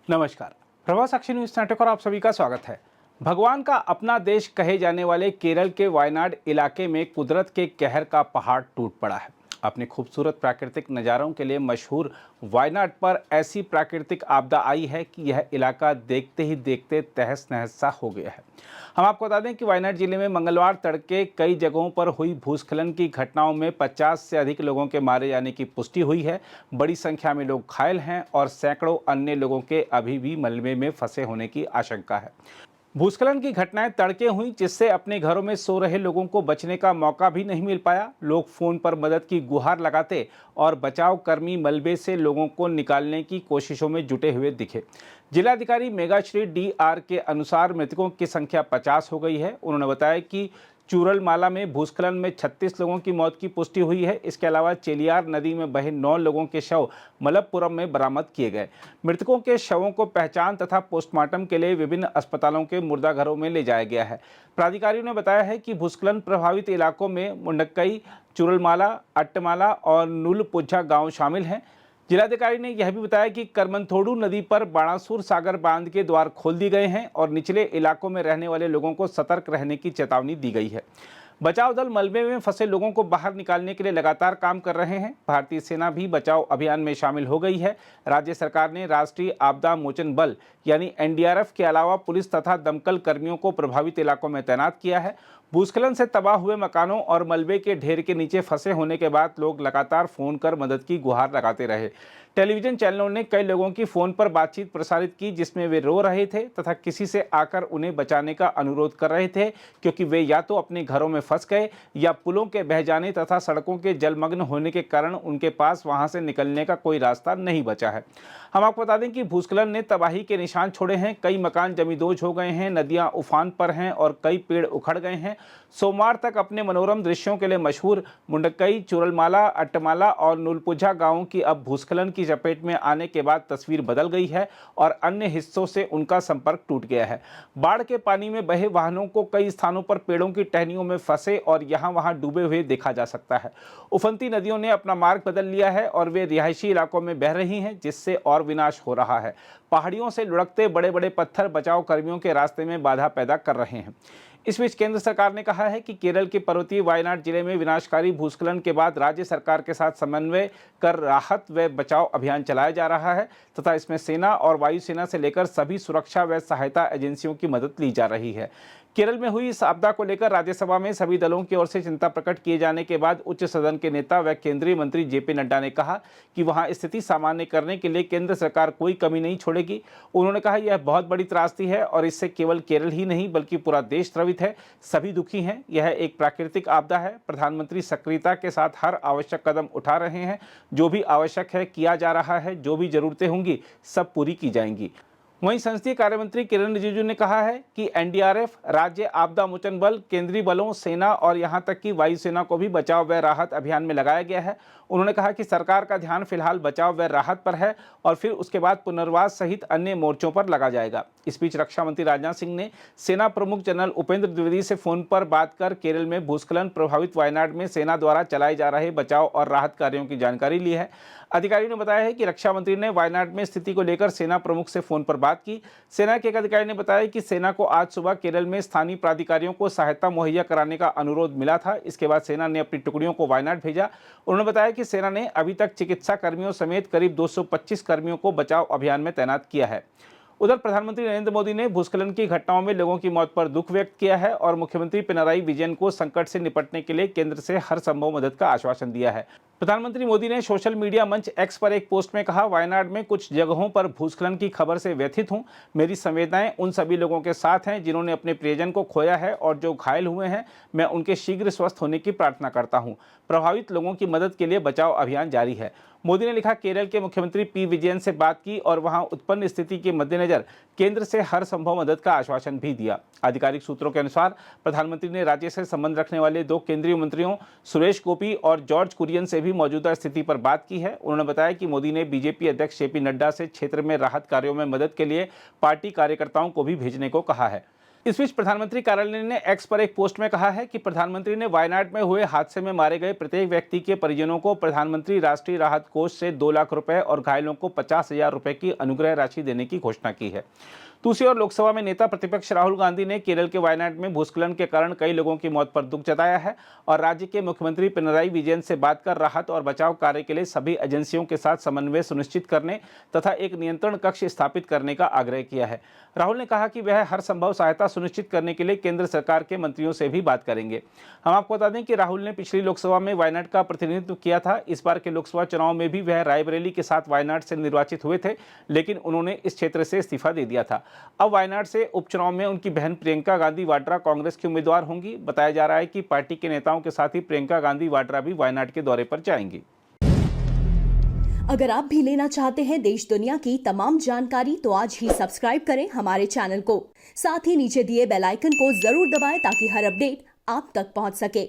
नमस्कार। प्रभा साक्षी news network और आप सभी का स्वागत है। भगवान का अपना देश कहे जाने वाले केरल के वायनाड इलाके में कुदरत के कहर का पहाड़ टूट पड़ा है। अपने खूबसूरत प्राकृतिक नज़ारों के लिए मशहूर वायनाड पर ऐसी प्राकृतिक आपदा आई है कि यह इलाका देखते ही देखते तहस नहस सा हो गया है। हम आपको बता दें कि वायनाड जिले में मंगलवार तड़के कई जगहों पर हुई भूस्खलन की घटनाओं में 50 से अधिक लोगों के मारे जाने की पुष्टि हुई है। बड़ी संख्या में लोग घायल हैं और सैकड़ों अन्य लोगों के अभी भी मलबे में फंसे होने की आशंका है। भूस्खलन की घटनाएं तड़के हुई, जिससे अपने घरों में सो रहे लोगों को बचने का मौका भी नहीं मिल पाया। लोग फोन पर मदद की गुहार लगाते और बचाव कर्मी मलबे से लोगों को निकालने की कोशिशों में जुटे हुए दिखे। जिलाधिकारी मेघाश्री डी.आर. के अनुसार मृतकों की संख्या 50 हो गई है। उन्होंने बताया कि चूरलमाला में भूस्खलन में 36 लोगों की मौत की पुष्टि हुई है। इसके अलावा चेलियार नदी में बहे 9 लोगों के शव मलप्पुरम में बरामद किए गए। मृतकों के शवों को पहचान तथा पोस्टमार्टम के लिए विभिन्न अस्पतालों के मुर्दाघरों में ले जाया गया है। प्राधिकारियों ने बताया है कि भूस्खलन प्रभावित इलाकों में मुंडक्कई, चूरलमाला, अट्टमाला और नुलपुझा गांव शामिल हैं। जिलाधिकारी ने यह भी बताया कि करमनथोडु नदी पर बाणासुर सागर बांध के द्वार खोल दिए गए हैं और निचले इलाकों में रहने वाले लोगों को सतर्क रहने की चेतावनी दी गई है। बचाव दल मलबे में फंसे लोगों को बाहर निकालने के लिए लगातार काम कर रहे हैं। भारतीय सेना भी बचाव अभियान में शामिल हो गई है। राज्य सरकार ने राष्ट्रीय आपदा मोचन बल यानी एनडीआरएफ के अलावा पुलिस तथा दमकल कर्मियों को प्रभावित इलाकों में तैनात किया है। भूस्खलन से तबाह हुए मकानों और मलबे के ढेर के नीचे फंसे होने के बाद लोग लगातार फोन कर मदद की गुहार लगाते रहे। टेलीविजन चैनलों ने कई लोगों की फोन पर बातचीत प्रसारित की, जिसमें वे रो रहे थे तथा किसी से आकर उन्हें बचाने का अनुरोध कर रहे थे, क्योंकि वे या तो अपने घरों में फंस गए या पुलों के बह जाने तथा सड़कों के जलमग्न होने के कारण उनके पास वहां से निकलने का कोई रास्ता नहीं बचा है। हम आपको बता दें कि भूस्खलन ने तबाही के निशान छोड़े हैं। कई मकान जमींदोज हो गए हैं, नदियां उफान पर हैं और कई पेड़ उखड़ गए हैं। सोमवार तक अपने मनोरम दृश्यों के लिए मशहूर मुंडक्कई, चूरलमाला, अट्टमाला और नुलपुझा गांवों की अब भूस्खलन की चपेट में आने के बाद तस्वीर बदल गई है और अन्य हिस्सों से उनका संपर्क टूट गया है। बाढ़ के पानी में बहे वाहनों को कई स्थानों पर पेड़ों की टहनियों में फंसे और यहां वहां डूबे हुए देखा जा सकता है। उफनती नदियों ने अपना मार्ग बदल लिया है और वे रिहायशी इलाकों में बह रही हैं, जिससे और विनाश हो रहा है। पहाड़ियों से लुढ़कते बड़े बड़े पत्थर बचाव कर्मियों के रास्ते में बाधा पैदा कर रहे हैं। इस बीच केंद्र सरकार ने कहा है कि केरल के पर्वतीय वायनाड जिले में विनाशकारी भूस्खलन के बाद राज्य सरकार के साथ समन्वय कर राहत व बचाव अभियान चलाया जा रहा है तथा इसमें सेना और वायुसेना से लेकर सभी सुरक्षा व सहायता एजेंसियों की मदद ली जा रही है। केरल में हुई इस आपदा को लेकर राज्यसभा में सभी दलों की ओर से चिंता प्रकट किए जाने के बाद उच्च सदन के नेता व केंद्रीय मंत्री जेपी नड्डा ने कहा कि वहां स्थिति सामान्य करने के लिए केंद्र सरकार कोई कमी नहीं छोड़ेगी। उन्होंने कहा यह बहुत बड़ी त्रासदी है और इससे केवल केरल ही नहीं बल्कि पूरा देश द्रवित है। सभी दुखी हैं। यह एक प्राकृतिक आपदा है। प्रधानमंत्री सक्रियता के साथ हर आवश्यक कदम उठा रहे हैं। जो भी आवश्यक है किया जा रहा है। जो भी जरूरतें होंगी सब पूरी की जाएंगी। वहीं संसदीय कार्य मंत्री किरण रिजिजू ने कहा है कि एनडीआरएफ, राज्य आपदा मोचन बल, केंद्रीय बलों, सेना और यहां तक कि वायुसेना को भी बचाव व राहत अभियान में लगाया गया है। उन्होंने कहा कि सरकार का ध्यान फिलहाल बचाव व राहत पर है और फिर उसके बाद पुनर्वास सहित अन्य मोर्चों पर लगा जाएगा। इस बीच रक्षा मंत्री राजनाथ सिंह ने सेना प्रमुख जनरल उपेंद्र द्विवेदी से फोन पर बात कर केरल में भूस्खलन प्रभावित वायनाड में सेना द्वारा चलाए जा रहे बचाव और राहत कार्यों की जानकारी ली है। अधिकारियों ने बताया है कि रक्षा मंत्री ने वायनाड में स्थिति को लेकर सेना प्रमुख से फोन पर बात की। सेना के एक अधिकारी ने बताया कि सेना को आज सुबह केरल में स्थानीय प्राधिकारियों को सहायता मुहैया कराने का अनुरोध मिला था। इसके बाद सेना ने अपनी टुकड़ियों को वायनाड भेजा। उन्होंने बताया कि सेना ने अभी तक चिकित्सा कर्मियों समेत करीब 225 कर्मियों को बचाव अभियान में तैनात किया है। उधर प्रधानमंत्री नरेंद्र मोदी ने भूस्खलन की घटनाओं में लोगों की मौत पर दुख व्यक्त किया है और मुख्यमंत्री पिनराई विजयन को संकट से निपटने के लिए केंद्र से हर संभव मदद का आश्वासन दिया है। प्रधानमंत्री मोदी ने सोशल मीडिया मंच एक्स पर एक पोस्ट में कहा, वायनाड में कुछ जगहों पर भूस्खलन की खबर से व्यथित हूं। मेरी संवेदनाएं उन सभी लोगों के साथ हैं जिन्होंने अपने प्रियजन को खोया है और जो घायल हुए हैं। मैं उनके शीघ्र स्वस्थ होने की प्रार्थना करता हूं। प्रभावित लोगों की मदद के लिए बचाव अभियान जारी है। मोदी ने लिखा, केरल के मुख्यमंत्री पी विजयन से बात की और वहां उत्पन्न स्थिति के मद्देनजर केंद्र से हर संभव मदद का आश्वासन भी दिया। आधिकारिक सूत्रों के अनुसार प्रधानमंत्री ने राज्य से संबंध रखने वाले 2 केंद्रीय मंत्रियों सुरेश गोपी और जॉर्ज कुरियन से भी मौजूदा स्थिति पर बात की है। उन्होंने बताया कि मोदी ने बीजेपी अध्यक्ष जेपी नड्डा से क्षेत्र में राहत कार्यों में मदद के लिए पार्टी कार्यकर्ताओं को भी भेजने को कहा है। इस बीच प्रधानमंत्री कार्यालय ने एक्स पर एक पोस्ट में कहा है कि प्रधानमंत्री ने वायनाड में हुए हादसे में मारे गए प्रत्येक व्यक्ति के परिजनों को प्रधानमंत्री राष्ट्रीय राहत कोष से 2 लाख रुपए और घायलों को 50,000 रुपए की अनुग्रह राशि देने की घोषणा की है। दूसरी ओर लोकसभा में नेता प्रतिपक्ष राहुल गांधी ने केरल के वायनाड में भूस्खलन के कारण कई लोगों की मौत पर दुख जताया है और राज्य के मुख्यमंत्री पिनराई विजयन से बात कर राहत और बचाव कार्य के लिए सभी एजेंसियों के साथ समन्वय सुनिश्चित करने तथा एक नियंत्रण कक्ष स्थापित करने का आग्रह किया है। राहुल ने कहा कि वह हर संभव सहायता सुनिश्चित करने के लिए केंद्र सरकार के मंत्रियों से भी बात करेंगे। हम आपको बता दें कि राहुल ने पिछली लोकसभा में वायनाड का प्रतिनिधित्व किया था। इस बार के लोकसभा चुनाव में भी वह रायबरेली के साथ वायनाड से निर्वाचित हुए थे, लेकिन उन्होंने इस क्षेत्र से इस्तीफा दे दिया था। अब वायनाड से उपचुनाव में उनकी बहन प्रियंका गांधी वाड्रा कांग्रेस की उम्मीदवार होंगी। बताया जा रहा है कि पार्टी के नेताओं के साथ ही प्रियंका गांधी वाड्रा भी वायनाड के दौरे पर जाएंगी। अगर आप भी लेना चाहते हैं देश दुनिया की तमाम जानकारी तो आज ही सब्सक्राइब करें हमारे चैनल को। साथ ही नीचे दिए बेल आइकन को जरूर दबाएं ताकि हर अपडेट आप तक पहुंच सके।